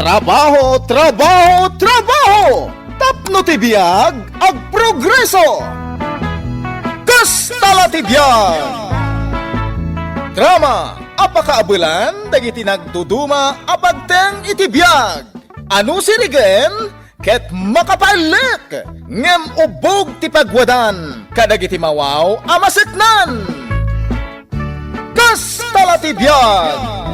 Trabaho, trabaho, trabaho! Tapno ti biag, ag progreso! Kastala ti biag! Drama, apakaabulan, dagiti nagduduma, apagteng iti biag! Ano sirigen? Ket makapalik! Ngem ubog ti pagwadan, kadagiti mawaw, amaseknan! Kastala ti biag!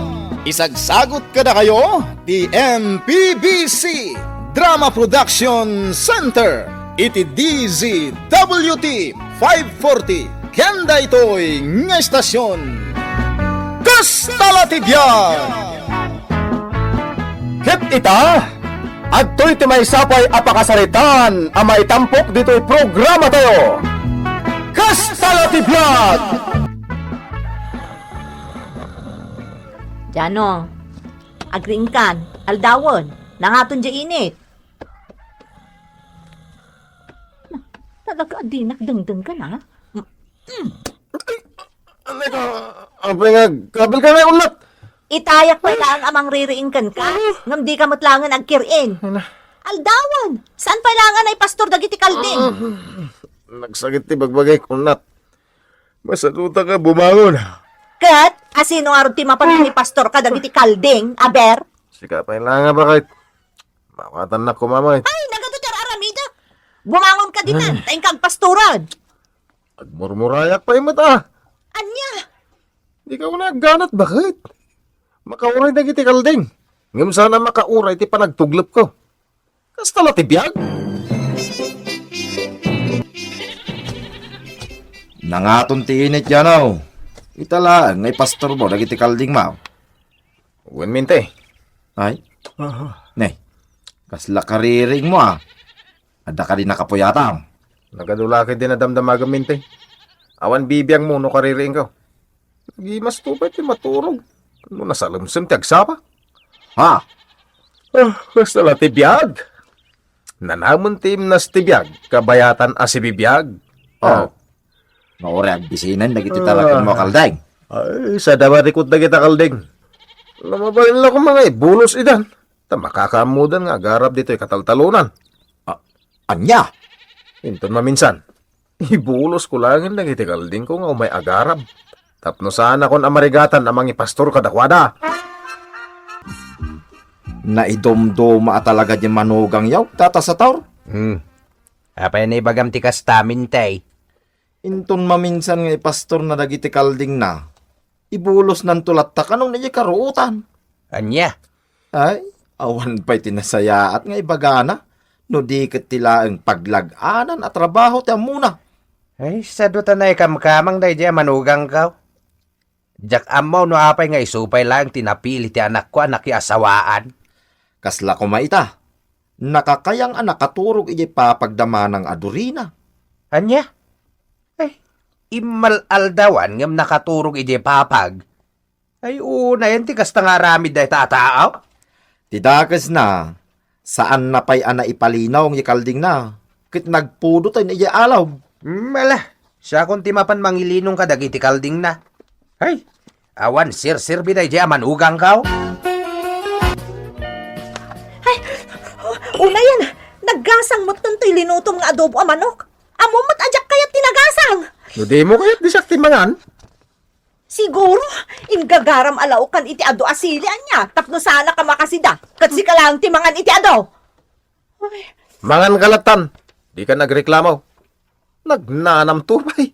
Isagsagot ka na kayo, the MPBC Drama Production Center, iti DZWT 540, kenda ito'y nga estasyon. Kastala ti biag! Ket ita, agtoy ti may sapay apakasaritan, amay tampok dito'y programa tayo. Kastala ti biag! Jano, agringkan, aldawon, nangaton di init. Talaga di nakdengdeng ka na? Ano ka? Ang kabil ka na ulat. Itayak pa lang amang ririingkan ka, ngam di ka matlangan agkirin. Aldawon, saan pa langan ay pastor dagiti kalding? Nagsagit ti bagbagay kunat. Masaluta ka bumangon. Kat, asino nga rin ti mapanin ni pastor ka dagiti kalding, aber? Sika pa nga ba kahit makatan na kumamay. Ay, nagadutar aramida. Bumangon ka dinan, taing kag pastoran. Agmurmurayak pa yung mata. Anya? Di ka na ganat bakit? Makauray na kiti kalding. Ngam sana makauray ti panagtuglap ko. Kastala ti biyag? Nangaton ti init yan aw. Itala, ngay pastor mo, dagiti kalding mao. Uwan minte. Ay? Ne, kasla kariring mo Ada ka din nakapuyatam. Nagadulakid din na damdamagang minte. Awan bibiyang muno kaririing ko. Nagimas tupay ti maturog. Ano nasalamsam ti agsapa? Ha? Kastala ti biyag. Nanamon ti imnas ti biyag. Kabayatan asi bibiyag. Oh. Mauri agbisinan, dagiti talagang mo kalding. Ay, sa dabarikot na kita kalding. Namabalin lang ko mga bulos idan. Ta makakamudan nga, garap dito kataltalunan. Anya? Inton maminsan. Ibulos ko langin na iti kalding ko nga umay agarab. Tapno sana kon amarigatan amang ipastor kadakwada. Naidomdoma talaga di manugang yaw, tata sa taur. Apay na ibagam ti kastamin tay. Inton maminsan nga pastor na dagiti kalding na. Ibulos ng tulat ta kanong niya karuutan. Anya? Ay, awan pa'y tinasaya at nga ibagana. No di kat tila ang paglaganan at trabaho ti muna. Ay, saduta na ikamkamang day diya manugang ka. Jak amaw no apay nga isupay lang tinapili ti anak ko anak asawaan. Kasla ko maita. Nakakayang anak katurog iji papagdama ng adurina. Anya? Ay, imal aldawan ngam nakaturog iti papag. Ay, una yan ti kasta nga ramid day tataaw. Tidakas na. Saan na pa'y ana ipalinaw ang ikalding na? Kit nagpudo tayo na iya alaw. Mala, siya kung timapan mangilinong ka dagiti kalding na. Ay, awan sir-sir biday diya manugang ka. Una yan, naggasang mo tuntoy linutom nga adobo a manok. Amo mat ajak kayat tinagasang. No di mo kaya't disakti mangan. Siguro, ingagaram alaukan iti ado asilian niya. Tapno sana ka makasida. Katsi ka lang timangan iti ado. Ay, Mangan kalatan. Di ka nagreklamo. Nagnanam tubay.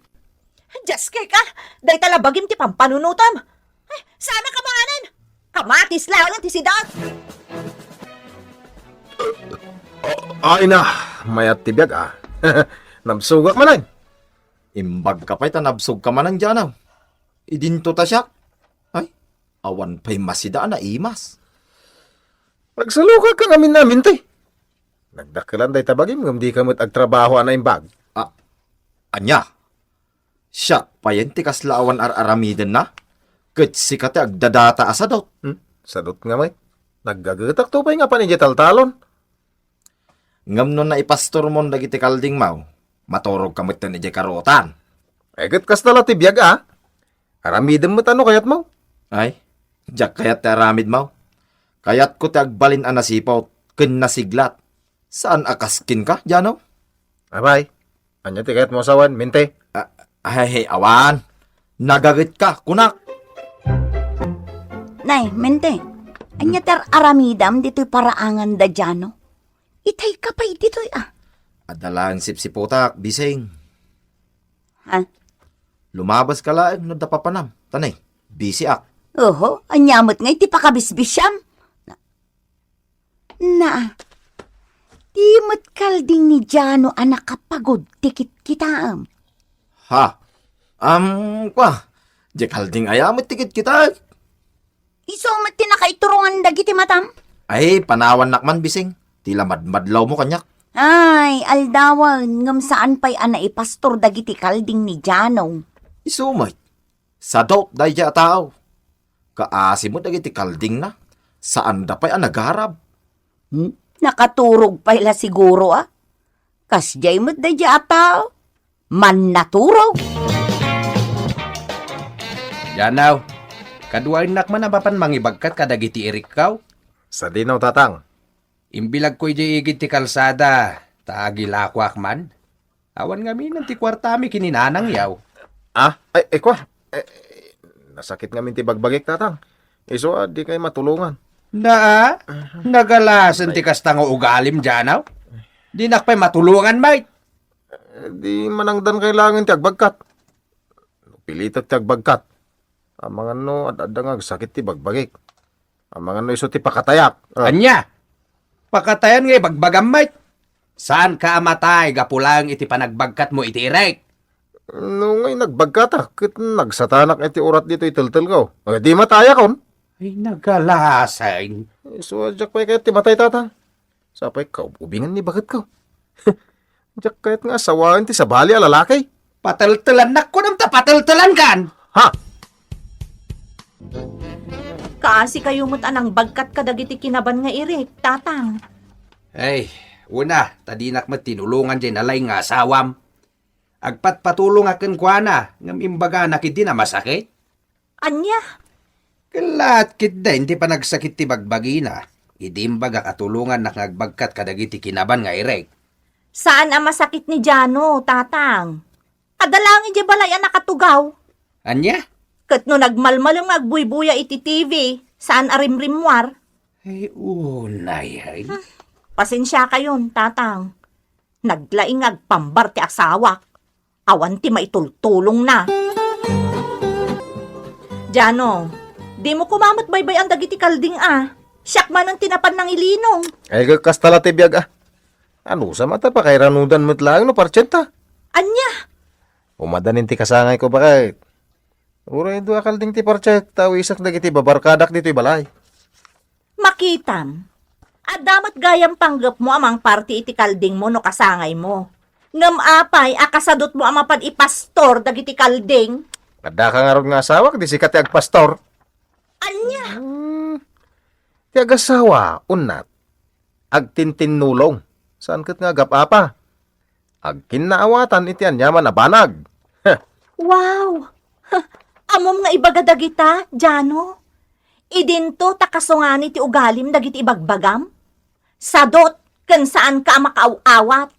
Diyas kay ka. Day talabagim ti pampanunutam. Ay, sana ka manganan. Kamatis lang ti sidat. Ay na, mayat tibiyag Nabsugak man ay. Imbag ka pa'y tanabsog ka man ang dyan Idinto ta siya. Ay, awan pa'y masida na imas. Pagsalukag ka kami namin tay. Nagdakalan day tabagim ngam di kamot agtrabaho ana imbag. Anya? Siya, payente kaslaawan ar-aramiden na? Kat sikate agdadata asadot. Sadot nga may. Naggagatak tupay nga pa ni talon. Ngam nun na ipastor mon dagiti kalding mau. Maturog kamot na ni karotan. Egat kas tala ti biyaga. Aramidem mo tano kayat mo. Ay, jak kayat ti aramid mau. Kaya't ko tagbalin ang nasipaw, ken nasiglat. Saan akaskin ka, Jano? Abay, anya ti kahit mo asawan, mente. Ay, awan. Nagagit ka, kunak. Nay, mente. Anya ter aramidam dito'y paraangan da dyan, no? Itay ka pa'y dito'y Adalang sipsipotak, bising. Ha? Lumabas ka lang, no dapapanam. Tanay, busy ak. Oho, anyamot nga iti pakabisbisyam. Na, di mo't kalding ni Jano anak kapagod tikit kitaam. Ha? Kwa. Di kalding ayamit tikit kita. Iso mo't tinakaiturungan dagiti matam. Ay, panawan nakman, bising. Tila madlaw mo kanyak. Ay, aldawan, ngam saan pa'y ipastor dagiti kalding ni Jano. Isumay. Sadop, dahi dya tao. Kaasi mo dagiti kalding na. Saan da pa'y nagarab? Nakaturog pa ila siguro Kasjay mo't da dya ataw. Man naturog. Janaw, kaduain nakman apapan mangibagkat kadagiti irikaw. Sa dinaw, tatang. Imbilag ko'y di igit ti kalsada, taagilakwak man. Awan nga minan ti kwartami kininanang yaw. Ay, kwa. Nasakit nga min ti bagbagik, tatang. Iso, di kayo matulungan. Na, nagalasan ti kastang ugalim Janaw. Di nakpay matulungan, mate. Di manangdan kailangan ti agbagkat. Pilitat ti agbagkat. Ang mga no, at-adang sakit ti bagbagik. Ang mga no, iso ti pakatayak. Anya, pakatayan nga bagbagam, mate. Saan ka amatay, gapulang iti panagbagkat mo iti irek? No, ngay nagbagkat kit nagsatanak iti urat dito itiltil ko. Di mataya kon. Ay, nagalasan. So, jak pa kayo ti matay, tatang. Sapay ka, ubingan ni bakit ko. Jak kahit nga asawain ti sabali a lalaki. Pataltalan na ko ng tapataltalan kan. Ha? Kaasi kayo mo't anang bagkat kadagiti kinaban nga irik, tatang. Ay, una, tadinak mo tinulungan dyan alay nga asawam. Agpatpatulong akin kwa na, ngam imbaga nakiti na masakit. Anya? Kalat kit da, hindi pa nagsakit ti bagbagi na. Idimbaga katulungan na nagbagkat kadagiti kinaban nga irek. Saan ang masakit ni Jano, tatang? Kadalangin di balay ang nakatugaw. Anya? Kat no nagmalmalang magbuybuya iti TV, saan arimrimwar? Ay, unay ay. Pasensya kayon, tatang. Naglaing agpambar ti asawak. Awan ti maitultulong na. Jano, di mo kumamot baybay ang dagiti kalding Siyak man ang tinapan ng ilinong. Ay, kastala ti biyag Ano sa mata pa kay ranudan mo't lang no parchenta. Anya? Umadanin ti kasangay ko bakit? Uray do akal ding ti parcheta isak dagiti babarkadak dito balay. Makitam. Adamat gayam panggap mo amang party iti kalding mo no kasangay mo. Ngam apay, akasadot mo amapan ipastor dagiti kalding. Kada ka nga ron nga asawak, di sikat ti agpastor. Anya? Ti agasawa, unat. Agtintinulong. Saan kat nga gapapa? Agkinaawatan iti anyaman na banag. Wow! Amom nga ibaga dagita, Jano. Idinto takasungani ti ugalim dagiti ibagbagam. Sadot, kan saan ka makauawat.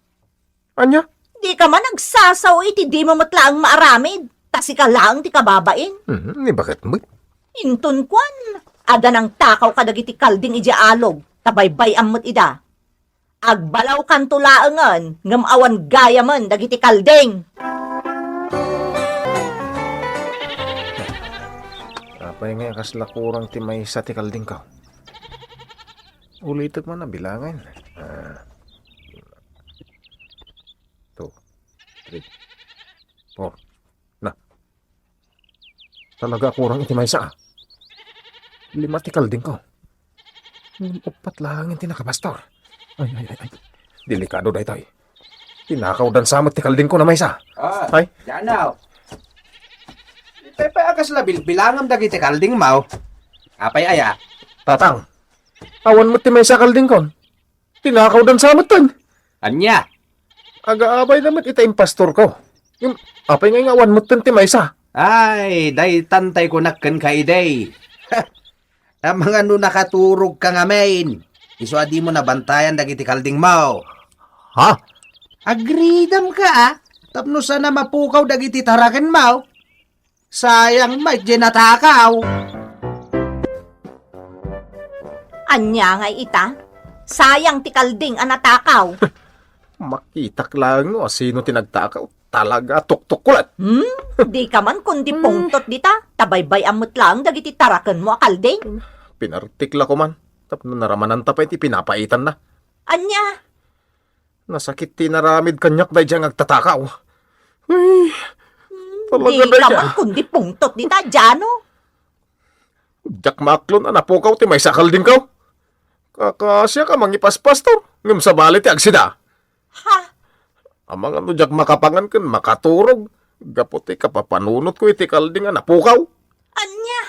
Anya? Di ka man nagsasaw iti di mo matlaang maaramid. Tasi ka lang ti kababain. Ni bakit mo? Intun kwan. Ada nang takaw kadagiti kalding iti alog. Tabaybay amot ida. Agbalaw kan tulaangan. Ngam awan gaya man dagiti kalding. Apay nga kaslakurang ti may sa ti kalding ka. Ulitot man na bilangan. 2, 3, 4. Na. Talaga kurang iti may sa 5 ti kalding ko. 4 lang yung tinakapastor. Ay. Delikado dahi tayo. Tinakaw dan samot ti kalding ko na may sa. Ay. Janaw. Itay pa akas labil, bilangam dagiti kalding mau. Apay aya. Tatang. Awan mo ti may sa kalding ko. Tinakaw dan samot tan. Anya? Aga-abay naman ita yung pastor ko. Yung apay nga awan mo tan ti may sa. Ay, day tantay ko nakken kay day. Amang ano nakaturog ka nga main. Iso adi mo nabantayan dagiti kalding mo. Ha? Agreedam ka Tapno sana mapukaw dagiti taraken mo. Sayang may natakaw. Anya nga ita? Sayang ti kalding ang natakaw. Makitak lang no, sino tinagtakaw. Talaga, tuktok-kulat. Di ka man kundi pungtot dita. Tabaybay amot lang dagiti taraken mo a kalding. Pinartikla ko man. Tapno naramanan tapay ti pinapaitan na. Anya? Nasakit ti naramid kanyak dahi diyang agtatakaw. Ay, talaga Di dahi ka dyan. man kundi pungtot dita, Jano. Jack Macklon, anapukaw ti may sakal din kaw. Kakasya ka mangipas pastor. Ngam sa bali ti agsida. Ha? Amang ano Jack makapangan kan makaturog. Gaputi kapapanunot ko iti kalding anapukaw. Anya?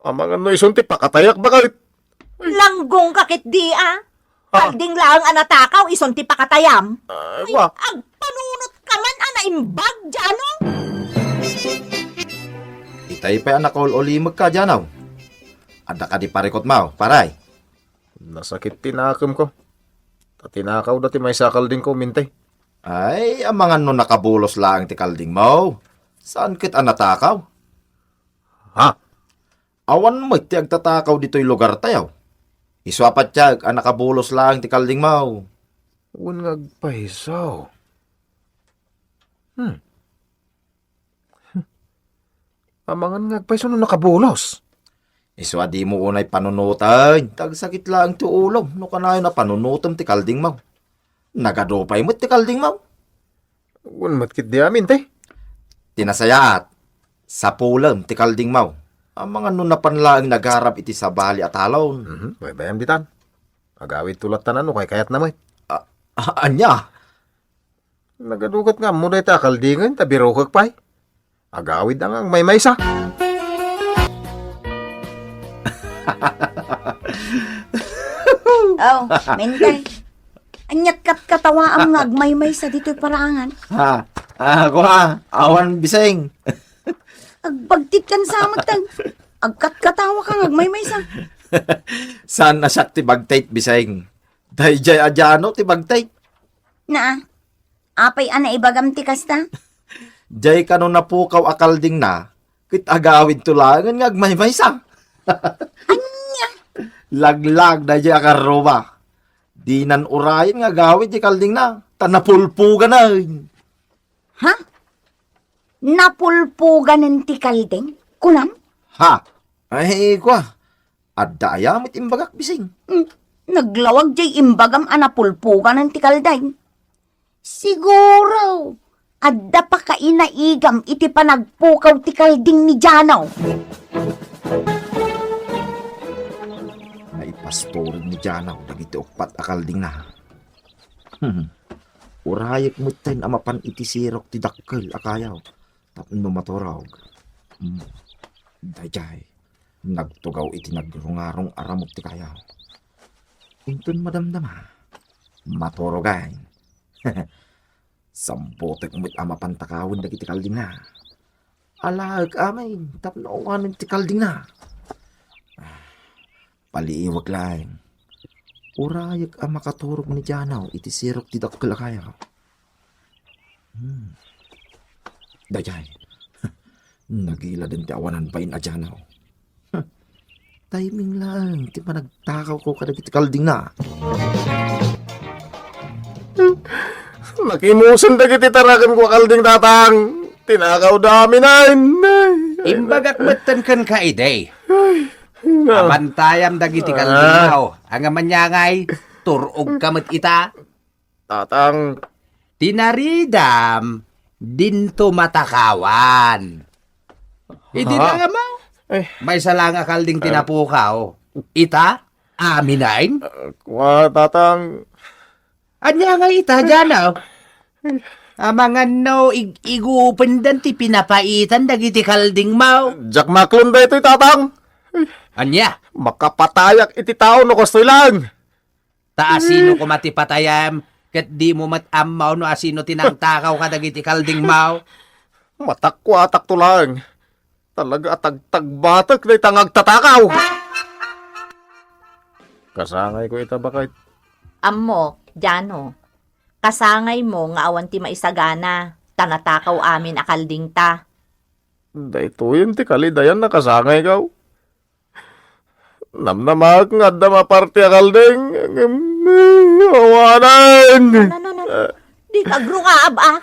Amang ano isun ti pakatayak bakalit. Langgong kakit di Kalding lang ang natakaw, ison ti pakatayam. Ay, wa. Agpanunot ka man imbag, Jano. Itay pa anak ol olimag ka dyan, Ada ka di parikot mo, paray. Nasakit tinakam ko. Tinakaw dati may sakal din ko, mintay. Ay, ang mga no nakabulos lang ti kalding mo. Saan kit anatakaw? Ha? Awan mo ti agtatakaw dito'y lugar tayo. Iswapat tiyag, ang nakabulos lang ti kalding mo. Unngag paisaw. Amangan ngag paisaw no nakabulos. Iswa di mo unay panunutan. Tagsakit lang ti ulo. No kanayo na panunutan ti kalding mo. Nagadopay mo ti kalding mo. Unmatkit di amin, tay. Tinasayaat. Sa pulam ti kalding mo. Ang mga nunapan lang nagharap iti sa bali at halon. Baybayam ditan. Agawid tulat tanan no kay kayat namay. Anya? Nagadugat nga mo na ita kaldingan, tabirokag pay. Agawid ang may maysa. Oh, mentay. Anyat kat katawa ang ngagmaymay sa dito'y parangan. Ako awan biseng. Agbagtit kan sa matag. Agkat katawa ka ngagmaymay sa. Saan na siya ti bagtayt biseng? Dahil jay adyano ti bagtayt. Na, apay ana ibagam ti kasta. Jay kano napukaw akalding na. Kit agawid tulangan ngagmaymay sa. Anya? Laglag na jay akaroba. Di nan urayan nga gawid di kalding na. Tanapulpuga na. Ha? Napulpugan ng ti kalding? Kunam? Ha? Ay, kwa. Adda ayamit imbagak bising. Naglawag jay imbagam anapulpugan ng ti kalday. Siguro, adda pa kainaigam iti panagpukaw ti kalding ni Janaw. Ay pastorin ni Janaw. Dagiti upat akalding na. Urayak mo tayo amapan iti sirok ti dakkel akayaw. Tapno maturog. Dayjay. Nagtugaw iti nagrungarong aramot ti kayaw. Intun madamdama. Maturogay. Sampotek mo't amapan takawin dagiti kalding na. Alag amay. Tapno uwanin ti kalding na. Paliiwag lang. Urayak ang makaturog ni Janaw iti sirok ti dakkel akayaw. Dayjay. Nagila din ti awanan pa in Janaw. Timing lang. Ti pa nagtakaw ko kada iti kalding na. Nakimusan dagiti tarakan ko kalding tatang. Tinakaw dami na. Imbagak matan kan ka iday. Abantayam dagiti kaldingaw. Ang amanyangay, turog kamot ita. Tatang, Tinaridam, dinto matakawan. Idi na nga mo. Eh. May salang akalding tinapukaw. Ita, aminain. kwa tatang, Anya nga ita dyan, Mga no, igupandan ti pinapaitan dagiti kalding mo. Jack Macklon da ito'y tatang. Anya, Makapatayak iti tao no kastoy lang. taasino ko matipatayam, kat di mo matamaw no asino tinangtakaw ka dagiti kalding mo. Matakwa atak to lang. Talaga atag-tagbatak na itangag tatakaw. Kasangay ko ita bakit? Ammo, Jano, kasangay mo nga awan ti maisagana, tanatakaw amin akalding ta. Daytoy ti kalidayan na kasangay kaw. Namnamak nga da maparte akalding. Awanan! No. Di kagro nga aba.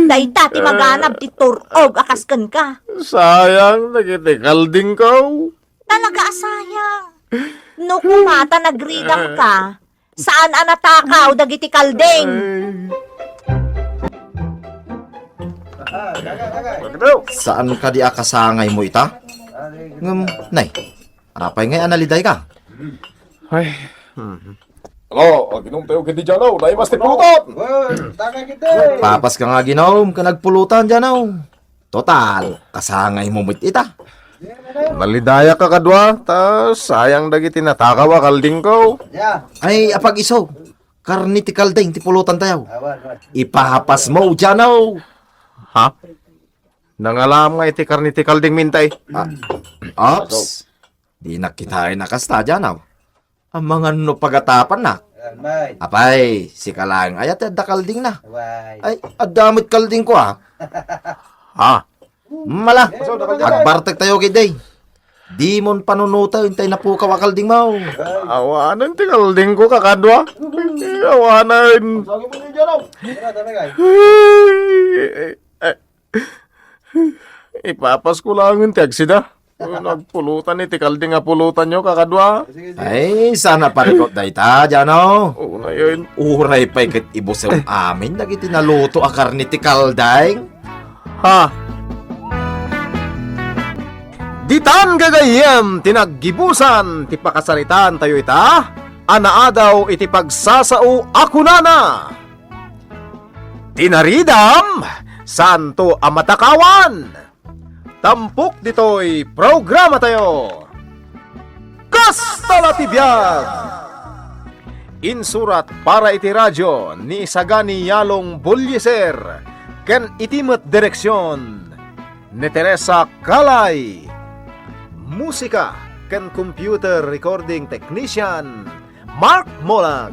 Dayta ti maganab ti turog akasken ka. Sayang, nagitikalding kaw. Talaga asayang. No kumata nagridang ka, saan anatakaw dagiti kalding? Saan ka di akasangay mo ita? Nay, arapay ngay analiday ka. Ay. Hello, ginumpay ko kiti dyan, dahil mas tipulutan. Papas ka nga ginom, ka nagpulutan dyan Total, kasangay mo mit ita. Nalidaya ka kadwa, ta sayang dagiti natakaw akalding ko. Ay, apag iso. Karni ti kalding, ti pulutan tayo. Ipahapas mo dyan Ha? Nangalam nga iti karniti kalding mintay. Ops. Di nakitain nakasta dyan Ang mga no pagatapan na. Apay, si kalang ayat at kalding na. Ay, adamit kalding ko Ha? Mala, agbartag tayo kiday. Di mon panunuta, hintay na po kawakalding mo. Awanan ti kalding ko kakadwa. Awanan. Ipapas ko lang yung tegsida. Nagpulutan iti kalding nga pulutan nyo kakadwa. Ay, sana parikot day ta, dyan Una yun. Uray pa'y kit ibo sa amin, nagiti naluto akar ni ti kalday. Ha? Ditan gagayem, tinaggibusan, ti pakasaritan tayo ita, anaadaw iti pagsasao ako nana. Tinaridam, santo amatakawan. Tampok dito'y programa tayo. Kastala ti biyag! Insurat para iti radyo ni Sagani Yalong Bulyeser, ken itimet direksyon ni Teresa Kalay. Musika ken computer recording technician Mark Molag.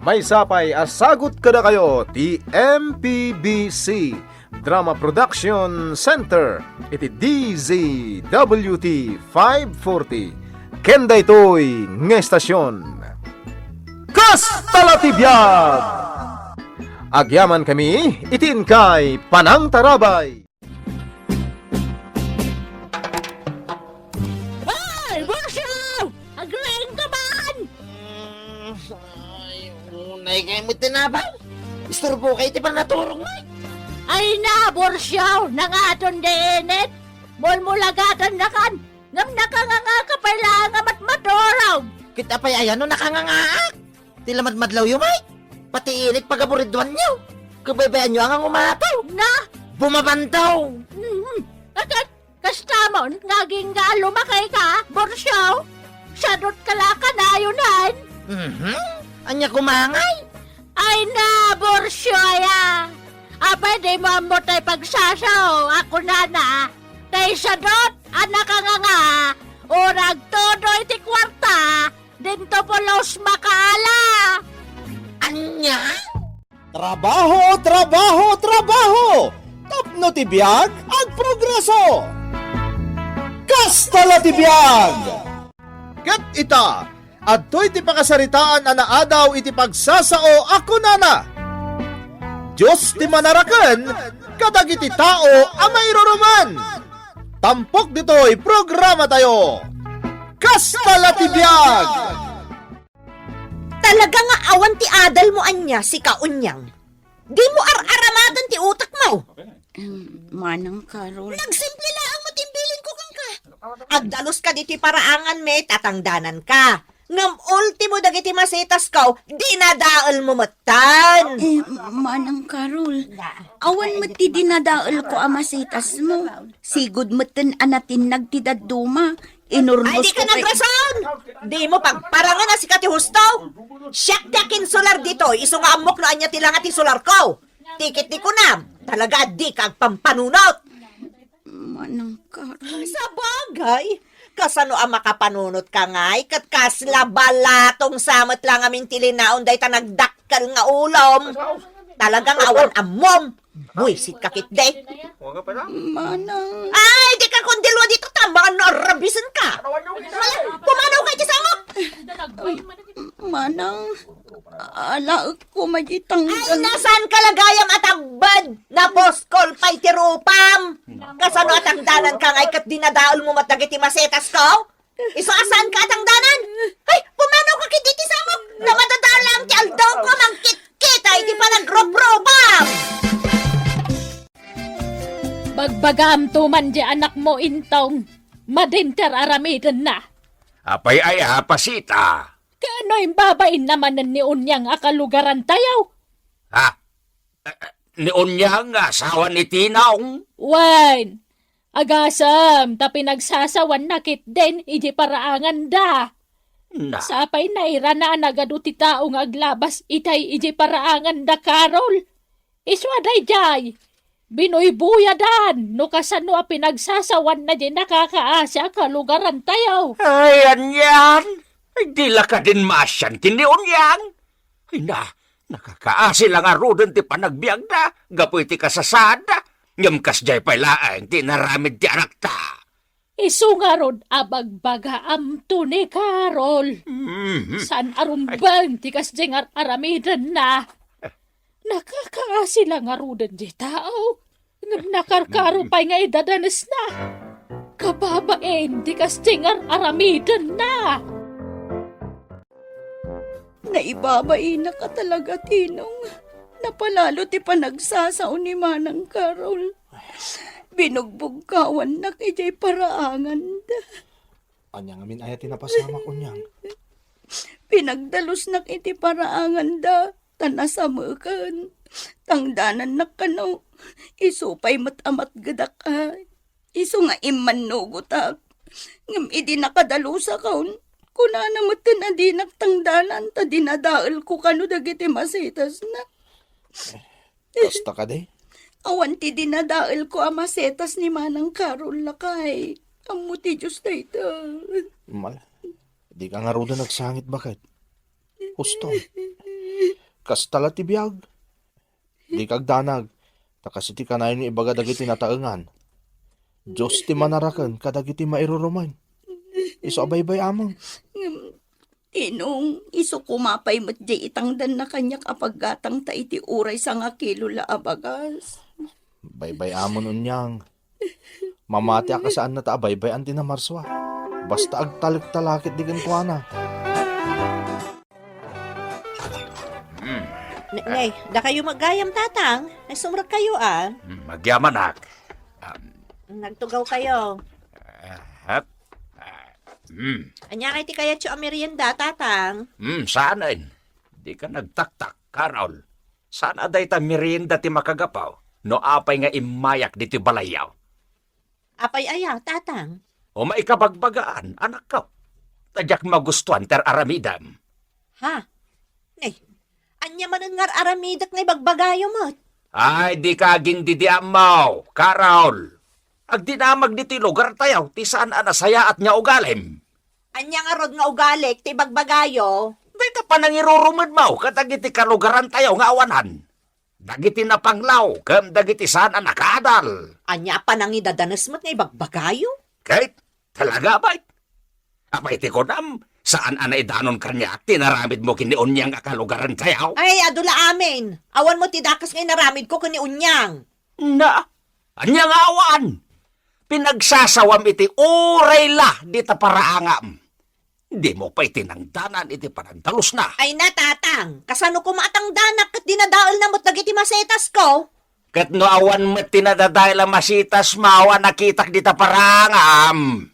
May sapay asagot kada kayo ti MPBC Drama Production Center iti DZWT 540 ken daytoy nga estasyon. Kastala ti biyag! Agyaman kami itin kay Panang Tarabay. Ay, Borsyaw! Agreeing ka man! Ay, unay kayo mo tinabang. Istorbo kayo ti panaturong mo. Ay na, Borsyaw! Nangaton denit! Mulmulagatan na kan! Ngam nakanganga ka pala nga matmaturaw! Kita pa'y ayan no nakangangaak. Tilamadmadlaw yung may. Pati init pagaburidwan nyo. Kabaybayan nyo ang umataw. Na! Bumabantaw. Kasta mo, naging nga lumakay ka, Borsyaw! Sadot ka la ka na yunan! Anya kumangay. Ay na, Borsyoya! Abay, di mo mo tayo pagsasaw. Ako na. Tay sadot, anak ka nga. Urag todo iti kwarta. Dinto po los makaala. Anya? Trabaho, trabaho, trabaho! Tapno ti biyag ag progreso! Kastala ti biyag! Ket ita, adtoy ti pakasaritaan na naadaw iti pagsasao ako nana. Diyos ti manaraken, kadagiti tao ang mayroruman. Tampok dito'y programa tayo. Kastala ti biyag! Talaga nga awan ti adal mo anya si kaunyang. Di mo ar-aramatan ti utak mo. Manang Carol. Nagsimple lang mo timbilin ko kang ka. Agdalos ka diti paraangan me, tatangdanan ka. Ngam ultimo dagiti masetas kaw, dinadaal mo matan. Manang Carol. Awan mo ti dinadaal ko amasitas mo. Sigud mo tin anatin nagtidaduma. Ay, Inurnos di ka ko kay... nagrason! Di mo pagparangan na si Kati Hustaw! Siyak dakin solar dito, iso nga amok na anya tilang ati solar ko! Tikit di ko na, talaga di kag pampanunot! Manang Carol. Sa bagay, Kasano ang makapanunot ka ngay, kat kasla balatong samat lang amin tilinaon day ta nagdakkel nga ulom. Talagang awan amom. Buisit kakit day. Manang, Ay, di ka kundilwa dito tambangan na arabisan ka. Wala, pumanaw ka dyan mo. manang, alaag ko magitang Ay, nasaan kalagayam at agbad na poskol pa'y tirupam? Kasano at ang danan ka ngay kat dinadaol mo matagiti masetas ko? Iso asan ka at ang danan? Ay, pumanaw ka kititi sa mo. Na matadaol lang ti aldaw ko mang kit-kit ay di pa nagro-probam. Bagbagam tuman di anak mo intong. Madinter aramidan na. Apay ay pasita. Kano'y babain naman ni Unyang akalugaran tayaw. Ha? Ni Unyang asawa ni Tinaong? Wan, agasam ta pinagsasawan nakit din iji paraangan da. Na, Sapay naira na nagado ti taong aglabas itay iji paraangan da Carol. Iswaday jay. Binoy-buyadan no kasano a pinagsasawan na di nakakaasya kalugaran tayaw. ay yan. Ay di la ka din masyan ti ni Unyang. Ay nakakaasi lang arudan ti panagbiag na. Gapoy ti kasasada. Ngam kasjay pa'y laang ti naramid ti anak ta. Isu nga rod abagbaga amto ni Carol. San arumbang ti kasjeng aramidan na. Nakakaasi lang arudan di tao. Ngam nakarkaro pa'y nga idadanas na. Kababain ti kasjeng aramidan na. Naibabay na ka talaga, Tinong. Napalalo ti panagsasaon ni Manang Carol. Binugbugkawan na kay paraangan da. Anyang amin ay tinapasama ko niyang. Pinagdalos na iti paraangan da. Tanasamakan. Tangdanan na kano. Isupay matamat gadak ay. Isu nga iman nugutak. Ngam idi nakadalusa kaun. Kuna namat na di nagtangdanan ta dinadaal ko kano dagiti masitas na. Kasta ka de. Awan ti dinadaal ko ang masetas ni Manang Carol lakay. Amo ti Diyos na ito. Mal, di ka nga ruda nagsangit bakit? Husto. Kastala ti biyag. Di kag danag. Takasi ti kanayon ni ibaga dagiti nataengan. Diyos ti manarakan kadagiti mairuruman. Iso abay-bay amang. Tinong, iso kumapay mat di itangdan na kanyak apaggatang ta iti uray sa nga kilo la abagas. Baybay amon unyang. Mamati ka saan na ta abay-bay ang tinamarswa. Basta agtalik-talakit di kuana. Nay, da kayo magayam tatang. Nagsumrag kayo ah. Magyamanak. Nagtugaw kayo. At, Anya kay ti kaya tso merienda tatang. saanin? Di ka nagtaktak, Carol. Sana day ta merienda ti makagapaw. No apay nga imayak diti balayaw. Apay aya tatang. O maikabagbagaan, anak ka. Tadyak magustuhan ter aramidam. Ha? Nay, anya man ngar aramidak na bagbagayo mo. Ay, di kaging didiam mo, Carol. Agdinamag diti lugar tayaw, ti saan anasaya at nga ugalim. Anya nga rod nga ugalik ti bagbagayo. Di ka pa nangirurumad mo, katagiti kalugaran tayaw nga awanan. Dagiti napanglaw, kam dagiti saan anakadal. Anya pa nang idadanas mo't nga bagbagayo. Kahit, talaga ba'y? Apay ti ko nam, saan anay danon kanya, tinaramid mo kiniunyang akalugaran tayaw? Ay, adula amin. Awan mo ti dakas ngay naramid ko kani unyang. Na, anyang awan. Pinagsasawam iti uray la di ta paraangam. Di mo pa itinangdanan iti panagdalos na. Ay natatang, kasano ko maatang danak kat dinadaol na mo't dagiti masetas ko. Kat no awan met tinadadahil ang masitas mawa nakitak di ta paraangam.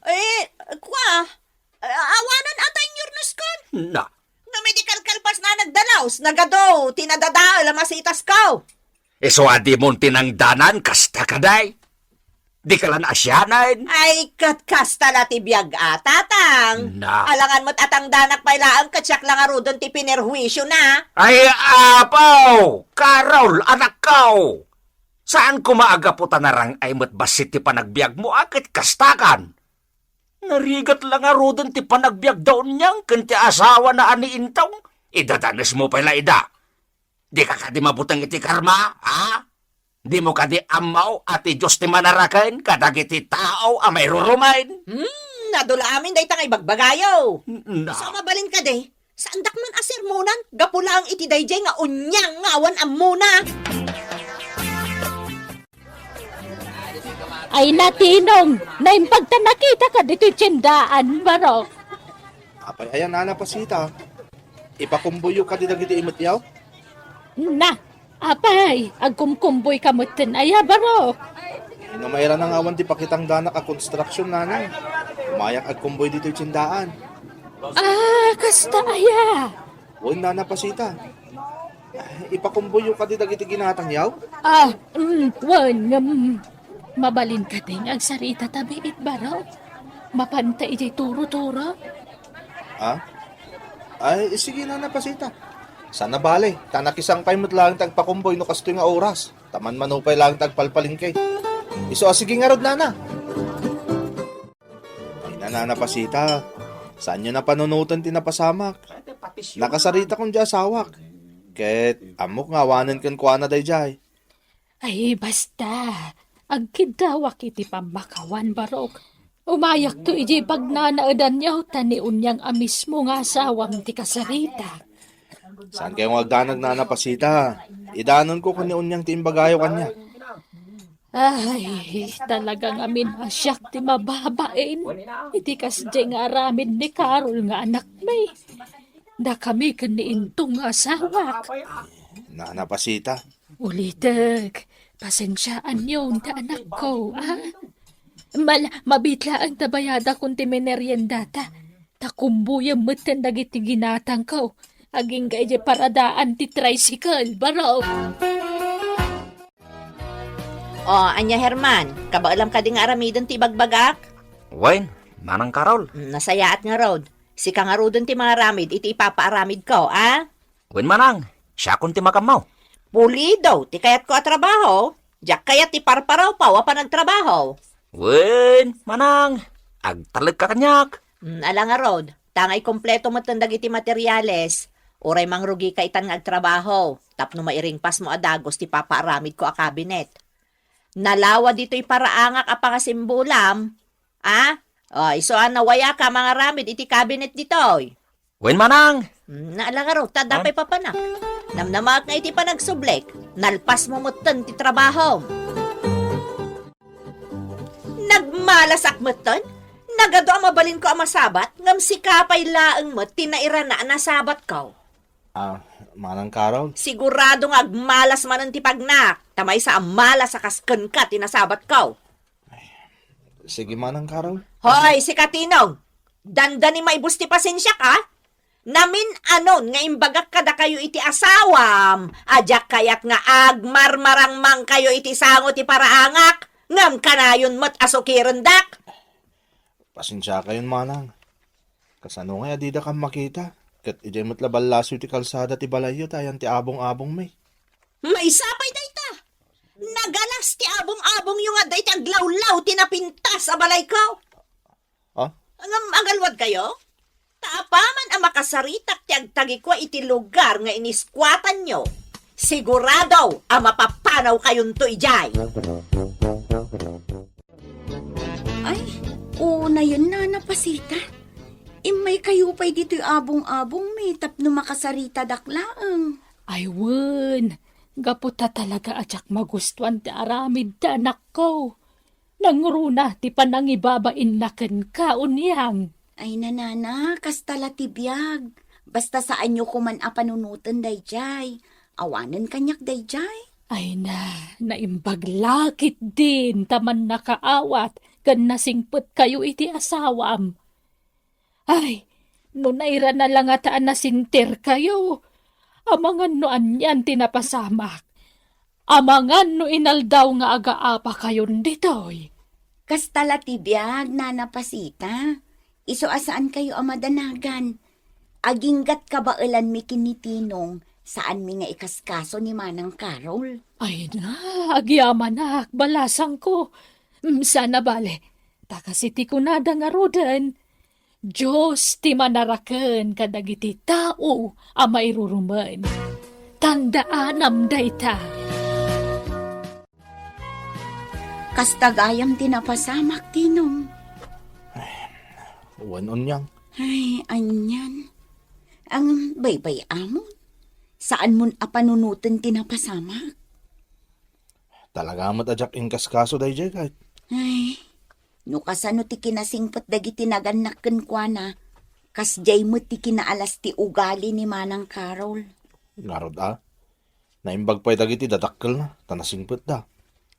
Awanan atay nyurnos kon. Na, Nga medical kalpas na nagdalaws, nagado, tinadadaol ang masitas ko. iso adi mong tinangdanan kasta kaday. Di ka lang asyanan. Ay, katkas tala ti biyag tatang. Na. Alangan mo't atang danak pailaan katsak lang arudon ti pinerhuisyo na. Ay, apaw! Carol, anak ko! Saan ko maaga po tanarang ay mo't basit ti panagbiag mo akit kastakan? Narigat lang nga rodan ti panagbiag daon niyang kanti asawa na ani intong. Idadanas mo pala ida. Di ka kadi mabutang iti karma, ha? Di mo kadi amaw ati Diyos ti manarakan kadagiti tao a may rurumain. Nadula amin day tangay bagbagayo. Na, So mabalin ka de, saan dakman asir munan? Gapula ang iti dayjay nga unyang ngawan am muna. Ay natinong, naimpagta nakita ka dito tsindaan, Barok. Apay, ayan nana pasita. Ipakumbuyo ka di dagiti imutyaw? Na, apay, agkumkumboy ka mo aya, Barok. Inumayra na nga awan ti pakitang dana ka construction nana. Umayak agkumboy dito yung tsindaan. Ah, kasta aya. Uy, nana pasita. Ipakumbuyo ka di dagiti ginatang yaw? Ah, mabalin ka ting ang sarita tabiit, Barok. Mapantay di turo-turo. Ha? Ay, sige na napasita. Sana bale, tanakisang kay mo't lang tagpakumboy no kasto nga oras. Taman manupay lang tagpalpalingkay. Iso, sige nga rod nana. Ay, nananapasita. Saan nyo na panunutan tinapasamak? Nakasarita kong di asawak. Ket, amok nga wanan kan kuha na dayjay. Ay, basta. Agkidawak iti pambakawan, Barok. Umayak to iji pagnanaadan niyaw tani unyang amis mo nga asawam ti kasarita. Saan kayong agdanag nanapasita? Idanon ko kani unyang timbagayo kanya. Ay, talagang amin asyak ti mababain. Iti kasdi nga aramin ni Carol nga anak may. Da kami kaniintong asawak. Nanapasita. Ulitek, pasensyaan yun ta anak ko, ah? Mabitla ang tabayada kung ti meneryendata. Takumbuya matan dagiti ginatang ko. Aging kaya paradaan ti tricycle, Barok. Anya Herman, kabaalam ka di nga aramidon ti bagbagak? Wen, manang Karol. Nasayaat nga rod. Si ka nga rodon ti mga ramid, iti ipapaaramid ko, ah? Wen manang, siya kun ti makamaw. Pulido, ti kayat ko a trabaho. Diyak kayat ti parparaw pa, wapa nagtrabaho. Wen, manang, agtalag ka kanyak. Ala nga rod, tangay kompleto matandag iti materyales. Uray mangrugi ka itan nga agtrabaho. Tapno mairing pas mo adagos ti papaaramid ko a kabinet. Nalawa dito'y paraangak a pangasimbulam. Ah? Isoan na waya ka mga ramid iti kabinet dito'y. Wen manang, Naala nga rod, tadapay papanak. Namnamak nga iti panagsublek. Nalpas mo mutan ti trabaho. Nagmalasak mutan? Nagado ang mabalin ko ang masabat, ngam si kapay laeng mo, tinaira na nasabat ko. Manang Karol. Sigurado nga agmalas man ang tipagnak, tamay sa amalas sa kasken ka, tinasabat ko. Sige manang Karol. Hoy, si Katinong, dandani maibus ti pasensya ka? Namin anon nga imbagak kada kayo iti asawam, ajak kayat nga agmarmarang mang kayo iti sango ti paraangak, ngam kanayon mo't asukirendak. Pasensya kayon manang. Kasano nga adida kang makita. Kat ijay mo't labalaso ti kalsada ti balayo tayan ti abong-abong may. May sapay dayta. Nagalas ti abong-abong yung aday ti aglawlaw tinapintas a balay ko. Ngam agalwad kayo? Taapaman ang makasaritak ti agtagi ko iti lugar nga iniskwatan nyo. Sigurado ang mapapanaw kayon to ijay. Ay, oo na yun na napasita. Imay kayo pa'y dito'y abong-abong may tapno makasarita daklaang. Ay, wen. Gaputa talaga atyak magustuhan ti aramid ti anak ko. Nangruna ti panangibabain naken ka unyang. Ay nanana, kastala tibiyag. Basta saan nyo kuman apanunutan dayjay. Awanan kanyak dayjay. Ay naimbaglakit din taman nakaawat kan nasingput kayo iti asawam. Ay, no naira na lang ataan nasinter kayo. Amangan no anyan tinapasamak. Amangan no inaldaw nga agaapa kayon ditoy. Kastala tibiyag, nanapasita. Iso asaan kayo amadanagan. Aginggat kabailan mi kinitinong saan mi nga ikaskaso ni Manang Carol. Ay na, agyaman na, balasang ko. Sana bale, Ta kasi ti kunada nga roden. Diyos ti manaraken kadagiti tao a mairurumen. Tandaan dayta. Kastagayam tinapasamak, Tinong. Wanon yang. Ay, anyan. Ang baybay amon. Saan mon apanunutan tinapasamak? Talaga mat ajak ingkas kaso day jay kahit. Ay, no kasano ti kinasingpot dagiti naganakken kwa na. Kas jay mo ti kinaalas ti ugali ni Manang Carol. Narod Naimbag pa'y dagiti dadakkel na. Tanasingpot da.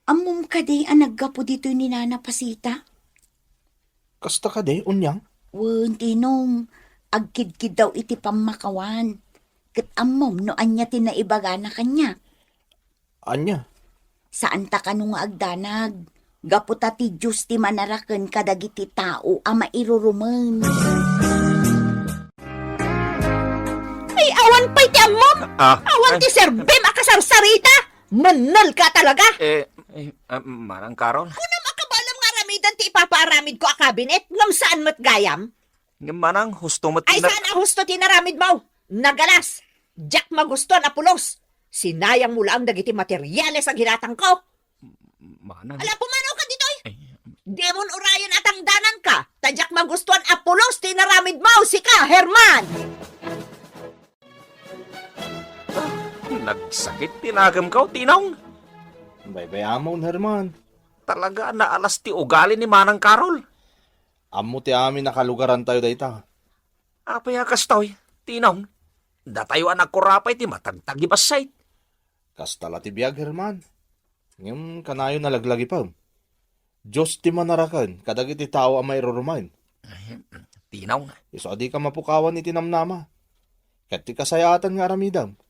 Amom ka di ang naggapo dito ni Nana Pasita. Kasta ka de, unyang. Wen, Tinong. Agkid-kid daw iti pamakawan. Kat amom no anya tinaibaga na kanya. Anya? Saan ta kanong agdanag? Gaputa ti Diyos ti manaraken kadagiti tao a mairurumen. Ay, awan pa'y ti amom! Awan ti Sir Bem akasarsarita! Manal ka talaga! Manang Carol? Kunam akabalam nga ramidan ti ipapaaramid ko a kabinet, ngam saan mat gayam? Manang, husto mo Ay, saan a husto tinaramid mo? Nagalas! Jack magustuhan a pulos! Sinayang mo lang dagiti materyales ang hinatang ko! Manang... Ala, pumanaw ka ditoy! Demon urayan at ang danan ka! Tadyak magustuhan a pulos tinaramid mo! Sika, Herman! Nagsakit tinagam ka, Tinong. Baybay amon, Herman. Talaga naalas ti ugali ni Manang Carol. Amo ti amin nakalugaran tayo dayta. Apay akastoy, Tinong. Datayo anak ko rapay ti matagtagi basay. Kastala ti biyag, Herman. Ngayon kanayo nalaglagi pa. Diyos ti manarakan, kadagiti tao ang mairurumain. Tinong. Iso adi ka mapukawan iti namnama. Kat ti kasayatan nga aramidam.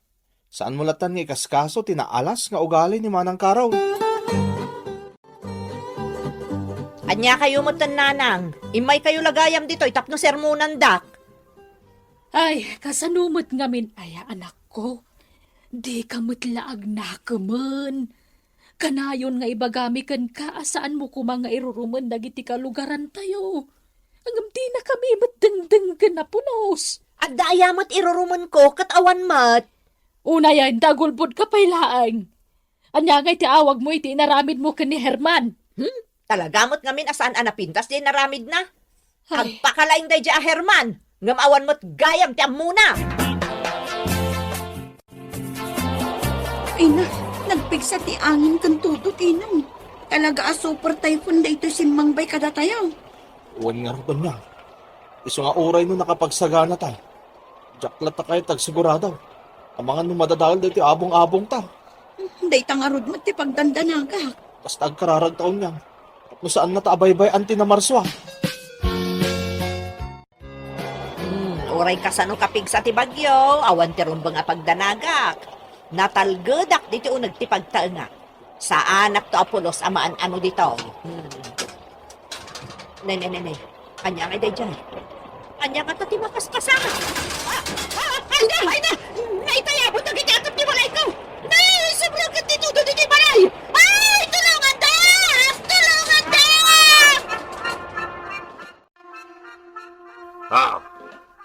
Saan mo latan nga ikaskaso tinaalas nga ugali ni Manang Carol? Anya kayo mo nanang. Imay kayo lagayam dito, itapno sermonan dak. Ay, kasanumot ngamin aya anak ko. Di ka mutlaag na kaman. Kanayon nga ibagami kan ka asaan mo kumanga iruruman dagiti kalugaran tayo. Angam di na kami matdengdeng ka na punos. At dayamat iruruman ko, katawan mat. Una yan, dagulbod ka pailaang. Anya nga'y tiawag mo iti naramid mo ka ni Herman. Talagamot ngamin asaan anapintas di naramid na. Ay. Agpakalaing day a Herman. Ngamawan mo't gayam ti muna. Ay na, nagpigsa ti angin kan tuto, Tinong. Talaga a super typhoon da ito sinmangbay kada tayo. Uwan nga rin niya. Iso nga oray no nakapagsagana ta. Jaklat ta kayo tagsigurado. Ang mga numadadahal dito abong-abong ta. Day tangarod mo ti pagdandanaga. Basta agkararag taon niya. Kung saan na taabaybay anti na marswa. Oray kasano kapig sa tibagyo, awan ti rumbang a pagdanagak. Natalgedak dito o nagtipagtaengak. Sa anak to Apolos amaan ano dito. Nay. Anya nga day dyan. Anya nga to timakas kasama. Ay na! Naitayabot ang itatap ni balay ko! Nay! Sobrang dito doon ni balay! Ay! Tulungan ta! Tulungan ta!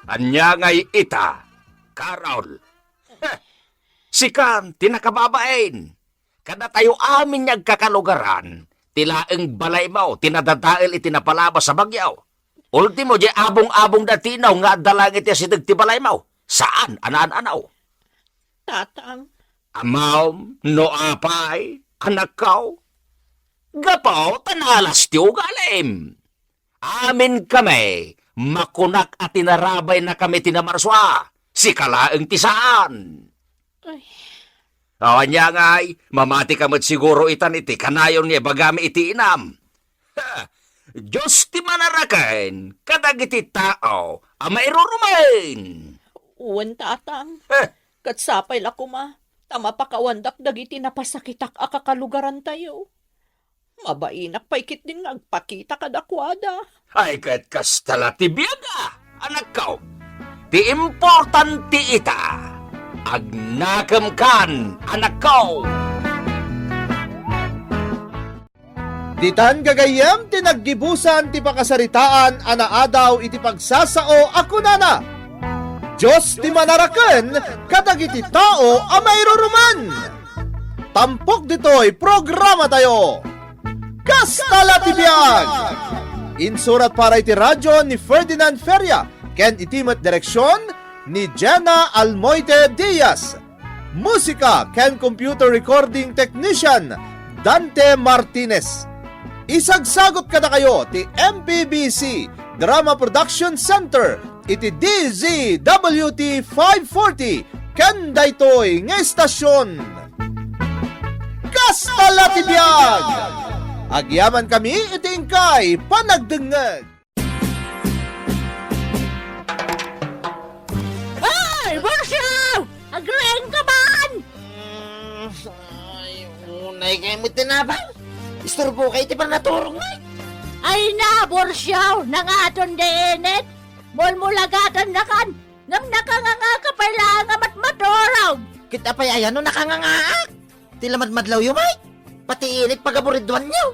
Anya nga'y ita, Carol. Sikan, tinakababain. Kada tayo amin niyag kakalugaran, tilaeng balay mo, tinadadail itinapalaba sa bagyaw. Ultimo, di abong-abong datinaw nga dalang iti sidag ti balay mo. Saan? Anaan-anaw? Tatang. Amaw, no apay, anak kaw. Gapaw, tanalas ti ugalim. Amin kami, makunak at tinarabay na kami tinamarswa. Si kalaeng tisaan. Awan niya nga'y, mamati kamot siguro itan iti kanayon niya bagami iti inam. Diyos ti manaraken, kadag iti tao, ama irurumain. Uwan tatang. Katsapay la kuma. Tama pa kawandak dagiti napasakitak akakalugaran tayo. Mabainak paikit din nagpakita kadakwada. Ay kat kastala ti biyaga, anak ko. Ti importante ita. Agnakam kan, anak ko. Ditan gagayem tinaggibusan ti pakasaritaan anaadaw iti pagsasao ako nana. Diyos ti manaraken kadagiti tao a mayruruman. Tampok ditoy programa tayo. Kastala ti biag! Insurat para iti radyo ni Ferdinand Feria ken itimat direksyon ni Jenna Almoite Diaz. Musika ken computer recording technician Dante Martinez. Isagsagot kada kayo ti MPBC Drama Production Center iti DZWT 540 ken daytoy nga estasyon. Kastala ti biag! Agyaman kami iti ingkay panagdengeg. Ay, Borsyaw! Agreng ka man! Ay, unay kayo mo tinabang. Istorbo kayo ti panaturong na. Ay na, Borsyaw! Nangaton de enet! Mulmulagatan na kan! Ngam nakanganga ka pala nga matmatorog! Kita pa yayan no nakangangaak. Tilamad madlaw yung may. Pati init pagaburidwan nyo.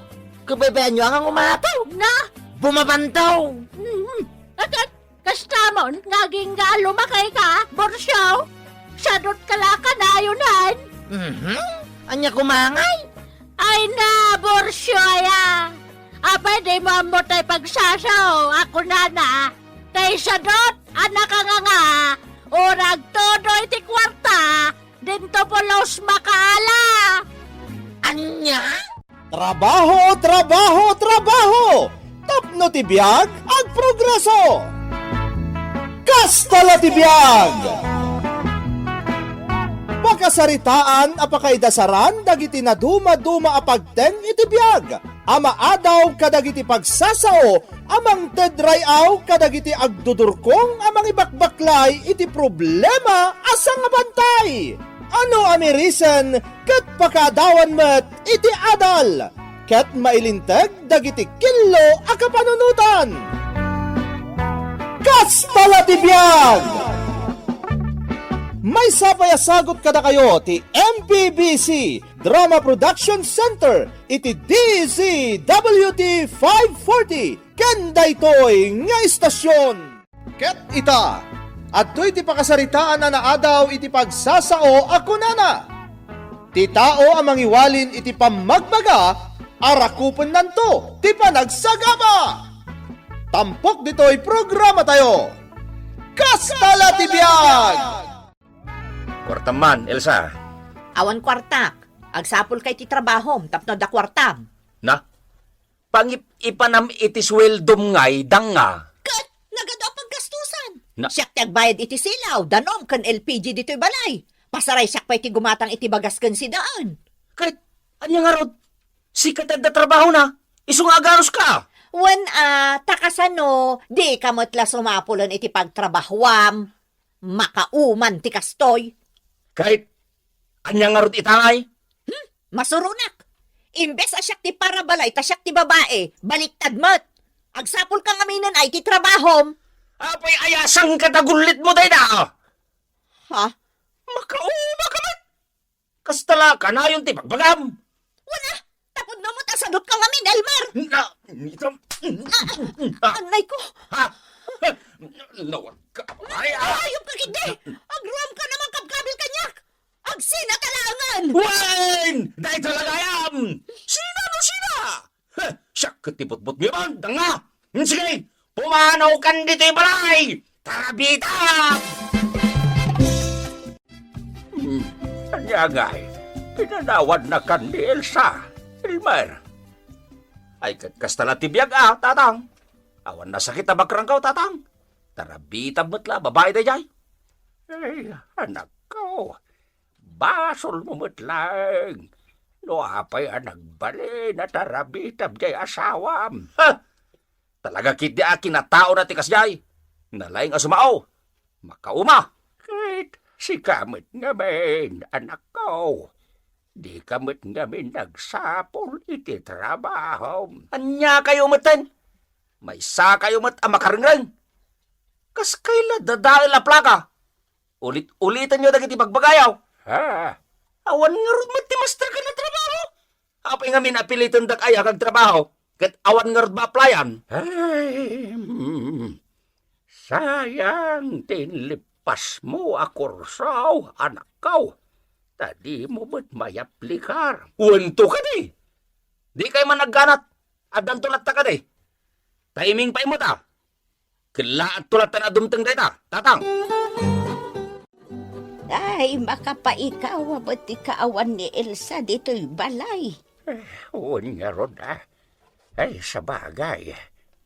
Kabaybayan nyo ang umataw. Na! Bumabantaw. At kastamon, ngaging nga lumakay ka, Borsyaw! Sadot ka la ka na yunan! Anya kumangay. Ay na, Borsyaya! Apay di mo mo tayo pagsasaw, ako na, tay sadot, anak ka nga, orag todo iti kwarta, dinto polos makaala! Anya? Trabaho, trabaho, trabaho! Tapno ti biag ag progreso! Kastala ti biag! Pakasaritaan apakaidasaran dagiti na duma-duma apagteng iti biag. Ama adaw kadagiti pagsasao, amang tedrayaw kadagiti agdudurkong amang ibakbaklay iti problema asang abantay. Ano amirisan ket pakadawan met iti adal, ket mailinteg dagiti killo a kapanunutan. Kastala ti biag! May sapayasagot kada kayo ti MPBC Drama Production Center iti DZWT 540 ken daytoy nga istasyon. Ket ita, adtoy ti pakasaritaan na naadaw iti pagsasao ako nana. Ti tao amang iwalin iti pamagbaga, arakupon nanto ti panagsagaba. Tampok ditoy programa tayo. Kastala ti biag! Kwartaman, Elsa. Awan kwartak. Agsapol kay ti trabahom, tapno da kwartam. Na? Pangip-ipanam iti sweldom ngay, danga. Kat, nagado paggastusan. Na- Siyak ti agbayad iti silaw, danom kan LPG dito'y balay. Pasaray siyak pa iti gumatang iti bagas kan si daan. Kahit, anya nga rod, sikat na trabaho na, isong agaros ka. Wan takasano, di kamotla sumapulon iti pagtrabahwam. Makauman ti kastoy. Kahit, anya nga rod itangay. Masurunak. Imbes asyak ti parabalay, tasyak ti babae, baliktad mat. Agsapol kang aminan ay ti trabahom. Apay ayasang katagulit mo day na. Ha? Makauma ka man. Kastala ka na yung tipagbagam. Wala. Tapod na mo tasadot kang amin, Elmar. Na, ito. Anay ko. Ha? Lawag ka. Ay, Ayop ka kindi. Agruam ka naman kapkabil kanyak. Agsina talangan. Wine! Dahil talaga yan! Sina no sina? Siya katipot-bot mo yun, danga! Sige, pumanaw kan dito yung balay! Tarabita! Anyagay, pinanawad na kan ni Elsa, Elmer. Ay, kastala tibiyag tatang. Awan na sakit na bakrangkaw, tatang. Tarabita mo't babae na jay. Ay, anak ko. Basol mo lang. No apay ang nagbali na tarabitab jay asawam. Ha! Talaga kiti akin na tao na tikas jay. Nalaing asumao. Makauma. Kahit si kamit ngamin, anak ko. Di kamit ngamin nagsapol iti trabaho. Anya kayo matan? May sa kayo mat ang makaringrang. Kas kaila dadail na plaka. Ulit-ulitan nyo dagiti pagbagayaw. Ha? Awan nga rin mati master ka na trabaho. Apay nga minapilitan dak aya kag trabaho. Ket awan nga ba playan? Ay, sayang tinlipas mo akursaw, anak kaw. Tadi mo ba't may aplikar? Unto ka di. Di kay man nagganat. Adan tulat ta ka di. Timing pa mo ta. Kilaat tulat ta na dumteng data. Tatang. Ay, makapaikaw, ba't ikaawan ni Elsa dito'y balay? Uwan nga ron Ay, sa bagay.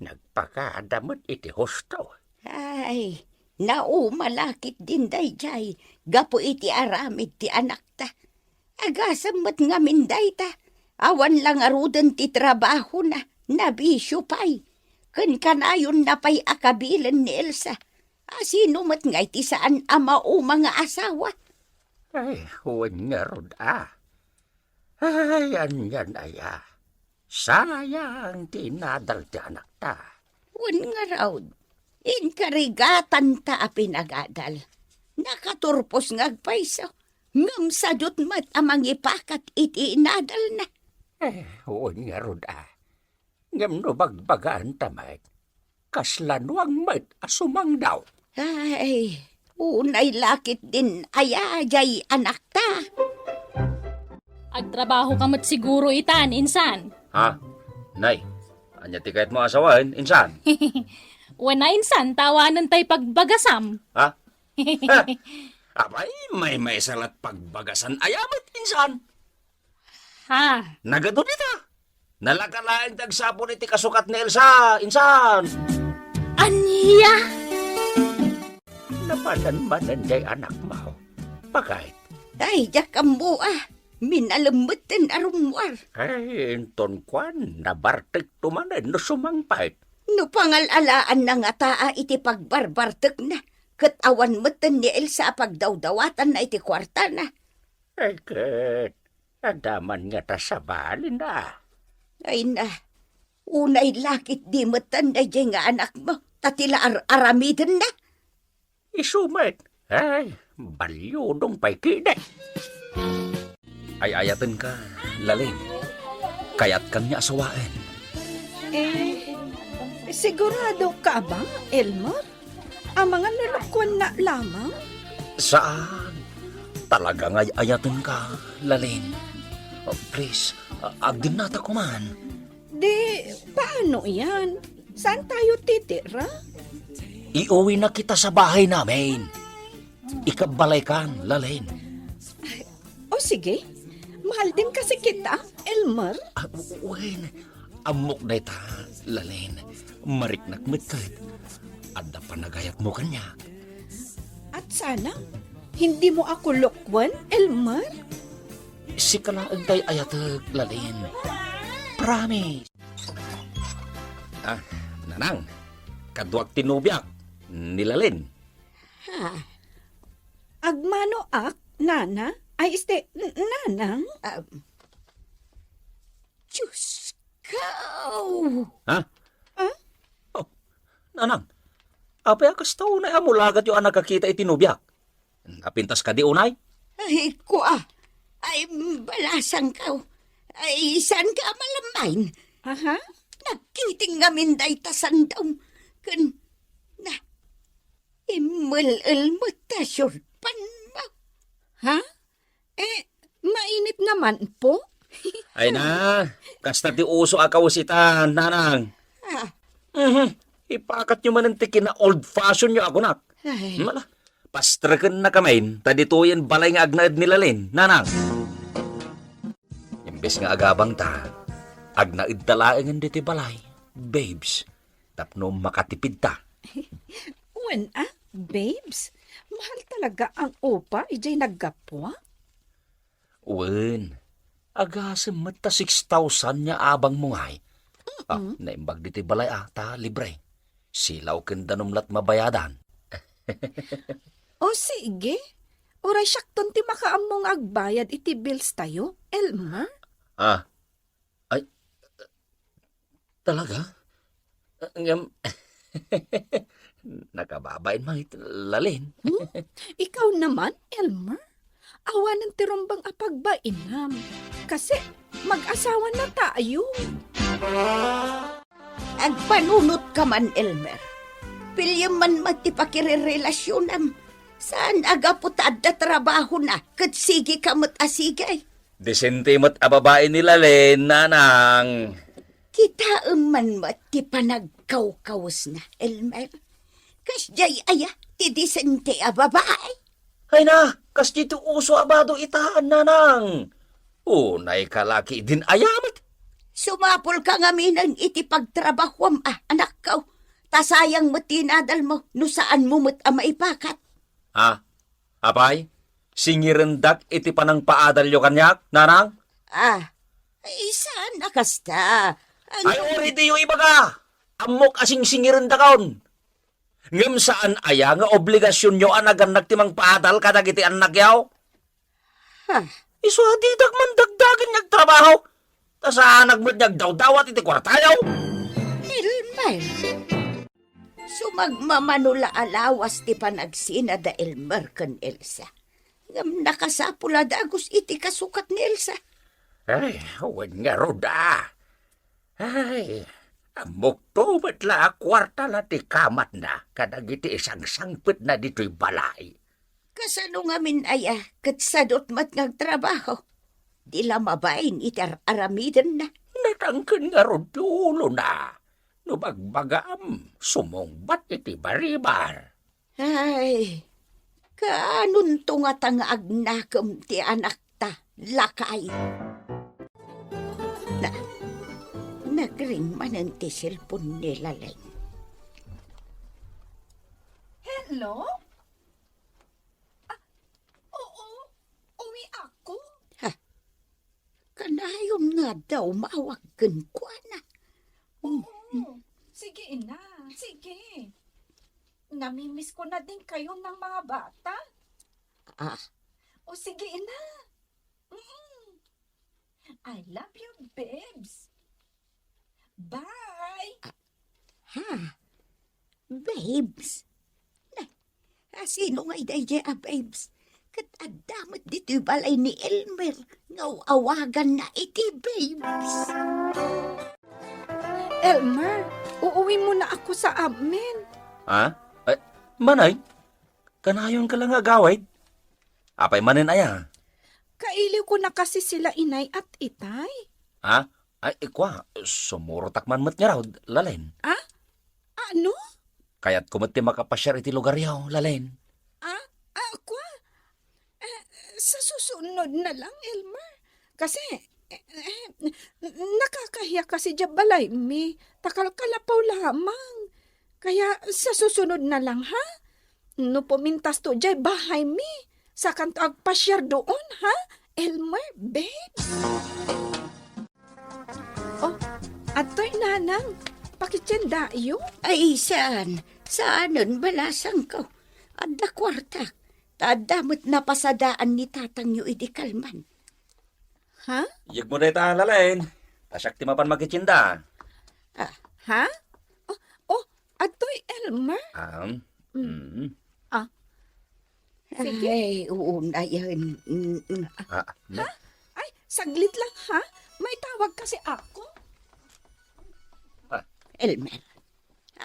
Nagpakadamot iti husto. Ay, naumalakit din dayjay, gapo iti aramid ti anak ta. Agasamot nga minday ta, awan lang arudan ti trabaho na, nabisyo pa'y. Kan kanayon na pa'y akabilan ni Elsa. Sino mat nga iti saan ama o mga asawa? Ay, uwan nga ron Ay, yan aya. Sayang tinadal ti anak ta. Wan nga raw, inkarigatan ta a pinagadal. Nakaturpos ngagpayso, ngam sadot mat amang ipakat iti inadal na. Uwan nga ron Ngam no bagbagaan tamay. Kaslanwang mat asumang daw. Ay, unay lakit din ayajay anak ta. Agtrabaho ka mat siguro itan, insan. Ha? Nay, anya tikait mo asawain, insan? Wana insan, tawanan tay pagbagasam. Ha? Abay, may salat pagbagasan ayamat, insan. Ha? Nagado dita. Nalakalain tagsapon iti kasukat ni Elsa, insan. Aniya? Napadan-madan jay anak mo. Bakit? Ay, jakambo minalamutan arumwar. Ay, inton kwan, nabartek tumanan no sumangpait. No pangalalaan na nga taa iti pagbarbartek na. Katawan matan ni Elsa pagdawdawatan na iti kwarta na. Ay, ket, adaman nga ta sa balin na. Ay na, unay lakit di matan na dyan nga anak mo. Tatila aramidin na. Isumet. Ay, balyodong pa'y kiday. Ay ayatin ka, lalim. Kayat kang niya asawain. Sigurado ka ba, Elmer? Ang mga nalakwan na lamang? Saan? Talagang ay ayatin ka, lalin. Please, agdin nata ko man. Di, paano yan? Saan tayo titira? Iuwi na kita sa bahay namin. Ikabalay kan, lalin. O sige, mahal din kasi kita, Elmer. Wen, amok na ita, lalin. Mariknak mitkit. Adda pa nagayat mo kanya. At sana, hindi mo ako lokwan, Elmer? Si kalaang tay ayatag, lalin. Promise. Nanang, kaduak tinubyak, nilalin. Ha? Agmano ak, nana? Ay, nanang? Diyos ko! Ha? Oh, nanang, apay akas tao na amulagat yung anak kakita itinubyak. Napintas ka di unay? Ay, kuha. Ay, balasang ka. Ay, saan ka malamain? Aha? Nagkiting nga minday tasandaw. Kun, na, imal-al mo tasurpan mo. Ha? Mainit naman po. Ay na, kasta ti uso akaw sita, nanang. Ha? Ipakat nyo man ang tikin na old fashion nyo ako nak. Ay, Mala, pastrakan na kamain, tadituyan balay nga agnaad nilalin, nanang. Imbes nga agabang ta, agnaid talaengan diti balay, babes, tapno makatipid ta. Babes? Mahal talaga ang upa, ijay naggapwa? Wen, agasem mata 6,000 niya abang mungay. Naimbag diti balay ta, libre. Silaw kendanumlat mabayadan. O sige, oray syakton ti makaamong agbayad iti bills tayo, Elmer? Ay, talaga? Ngam, nakababain mga lalin. Ikaw naman, Elmer? Awanan ti rumbang apagbainam. Kasi mag-asawa na tayo. Agpanunot ka man, Elmer. Pilyam man magtipakirerelasyon saan agaputad na trabaho na kat sige kamot asigay. Disente mo't ababae nila, Len, nanang. Kita man magtipanagkaw-kawas na, Elmer. Kasjay aya, ti disente a babae. Ay na, kas dito uso abado itaan, nanang. Unay kalaki din ayamat. Sumapol ka nga minang iti pagtrabahwam anak kaw. Tasayang matinadal mo, no saan mo mat maipakat. Apay? Singirendak iti panang paadalyo kanyak, nanang? Saan na kasta? Ay, uri di yung iba ka. Amok asing singirendakon. Ngam saan aya nga obligasyon nyo anagan nagtimang paadal kadag iti anak yaw? Iso adidak man dagdagan nagtrabaho. Tasa nagmud nagdaw-dawat iti kwartayaw. Elmer. Sumagmamanula alawas ti panagsina da Elmer kan Elsa. Ngam nakasapula dagos iti kasukat ni Elsa. Ay, huwag nga roda. Ay, amok to batla kwarta na ti kamat na kadag iti isang sangpit na dito'y balay. Kasano nga min aya kat sadot mat ngagtrabaho. Di lamabain itar aramidan na. Natangkin nga rodulo na. Nubagbagam, sumungbat iti baribar. Ay, kaanun to nga tanga agnakam ti anak ta, lakay. Nagring manan ti cellphone nila lang. Hello? Oo, uwi ako. Kanayon nga daw maawagkan ko na. Sige, ina. Sige. Namimiss ko na din kayo ng mga bata. O sige, ina. I love you, babes. Bye. Babes? Sino nga iday babes? Kat adamot dito balay ni Elmer. Ngaw awagan na iti babes. Elmer, uuwi mo na ako sa amin. Ay, manay, kanayon ka lang agawid. Apay manin aya. Kailiw ko na kasi sila inay at itay. Ay, ikwa, sumurotak man mat nga raw, lalen. Ano? Kaya't kumati makapasyar iti lugar yaw, lalen. Ako? Sa susunod na lang, Elmer. Kasi, nakakahiya kasi dyan balay mi. Takal-kalapaw lamang. Kaya sa susunod na lang, ha? No pumintas to dyan bahay mi. Sa kanto agpasyar doon, ha? Elmer, babes. Oh, ato'y nanang. Pakitsenda iyo? Ay, saan? Saanon balasang ko? Adda kwarta. Tadamot na pasadaan ni tatang yu idikalman. Ha? Yag mo dahi tahan, lalen. Tasyak ti mapan magkitsinda. Ha? Oh, ato'y Elmer. Sige. Ay, uuna yan. Ay, saglit lang, ha? May tawag kasi ako. Elmer,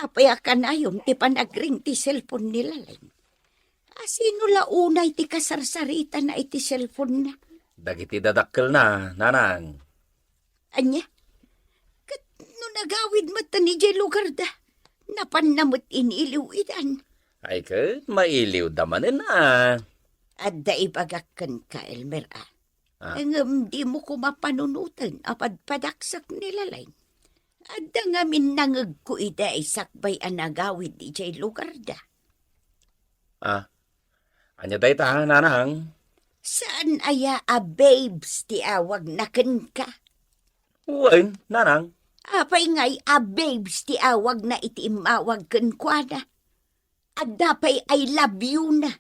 apaya ka na yun, ti panagring ti cellphone nila lang. Sino launay ti kasarsarita na iti cellphone na? Dagiti dadakkel na, nanang. Anya? Kat no nagawid mata ni jay lugar da, napanamot iniliw idan. Ay kat, mailiw damanin Adda ibagakan ka, Elmer, Ngam di mo ko mapanunutan, apadpadaksak nila lang. Adda nga minangag ko ida isakbay anagawid di jay lugar da. Anya dahi tahan, nanang. Saan aya babes ti awag naken ka? Uwain, nanang. Apay ngay babes ti awag na iti imawag ken kwa na. Adda pay I love you na.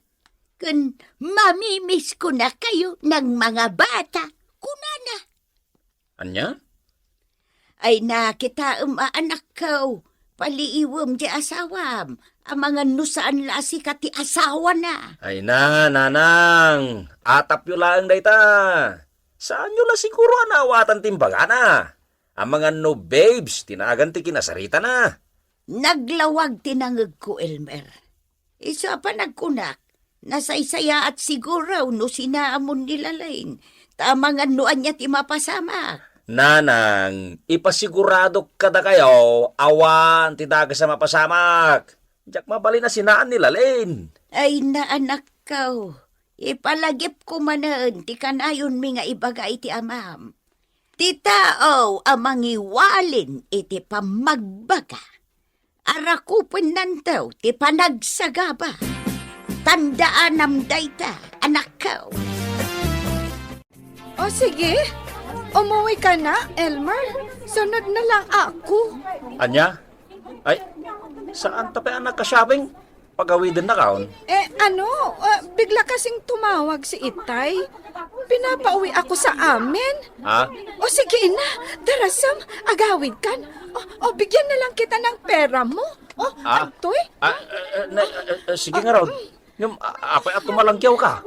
Ken mamimiss ko na kayo ng mga bata. Kunana. Anya? Ay nakita anak ko. Paliiwam di asawam. Ang mga nusaan lasi ka ti asawa na. Ay na, nanang. Atap yu lang dahi ta. Saan nyo la siguro anawatan timbagana? Ang mga no babes, tinagan ti kinasarita na. Naglawag tinangag ko, Elmer. Isa pa nagkunak, nasaysaya at siguro no sinaamon nila lain. Tamang anuan niya ti mapasamak. Nanang, ipasigurado kada kayo, awan, tidaga sa mapasamak. Diyak mabali na sinaan nila, Len. Ay naanak kaw, ipalagip ko manan ti kanayon mi nga ibagay ti amam. Ti tao amang iwalin iti pamagbaga. Arakupin nantaw ti panagsagaba. Tandaan am dayta, anak kaw. O sige, umuwi ka na, Elmer. Sunod na lang ako. Anya? Ay, saan tapi anak ka-shopping? Pagawidin na kaon. Bigla kasing tumawag si Itay. Pinapauwi ako sa amin. Ha? O sige na, darasam, agawid kan. O bigyan na lang kita ng pera mo. O, Ah? Antoy? Sige nga raw. Yung apay at tumalangkyaw ka.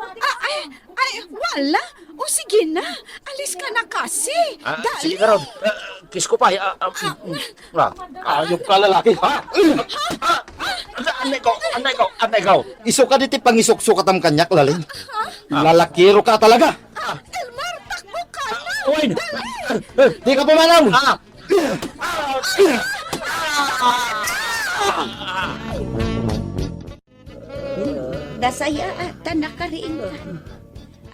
Wala. O sige na, alis ka na kasi. Sige nga raw. Kiss ko pa. Ayok ka lalaki. Ha? Anay ko. Iso ka diti pangisok-sukat ang kanyak, lalin. Lalakiro ka talaga. Elmer, takbo ka na. Wait! Di ka pumanaw. Dasaya ata nakariingan.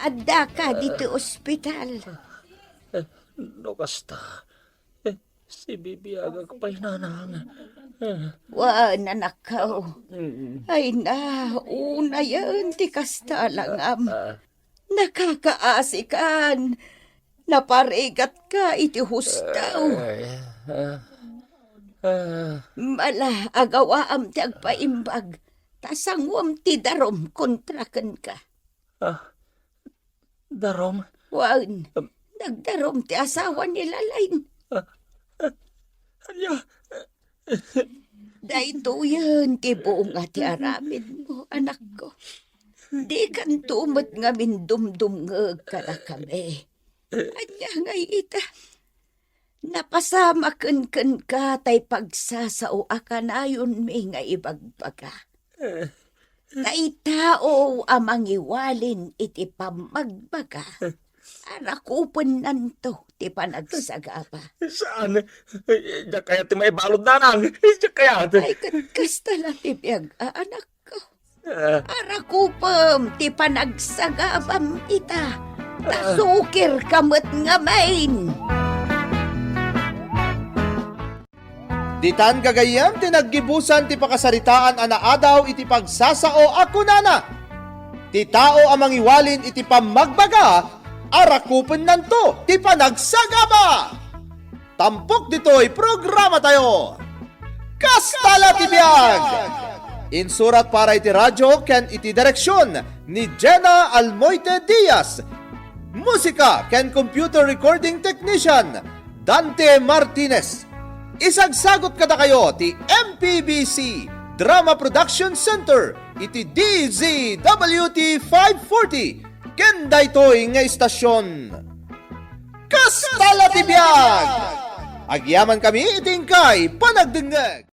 Adda ka dito ospital. No kasta. Si Bibi agak pa'y nanang. Wan anak kaw. Ay na, una yan, ti kasta lang am. Nakakaasikan. Naparigat ka, iti hustaw. Mala, agawa am ti agpaimbag. Tasangwam ti darom kontrakan ka. Darom? Wan, nagdarom ti asawa nila lain. Anya? Dahito yan, ti buong ati aramid mo, anak ko. Di kan tumot nga mindumdum nga kala kami. Anya nga ita. Napasama kan ka tay pagsasao akanayon mi nga ibagbaga. Tay tao amang iwalin iti pamagbaga. Arakupon nanto ti panagsagaba. Saan? Diyak kaya ti may balod nanang. Diyak kaya. Ay kasta lang ti biyag, anak ko. Arakupam ti panagsagabam ita. Tasukir kamot nga main. Ditan gagayam tinaggibusan ti pakasaritaan anaadaw iti pagsasao ako nana. Ti tao amang iwalin iti pamagbaga, arakupin nanto ti panagsagaba. Tampok dito'y programa tayo. Kastala ti biag! Insurat para iti radyo ken iti direksyon ni Jenna Almoite Diaz. Musika ken computer recording technician Dante Martinez. Isagsagot kada kayo ti MPBC Drama Production Center iti DZWT 540 ken daytoy nga istasyon. Kastala ti biag! Agyaman kami itingkay panagdengeg.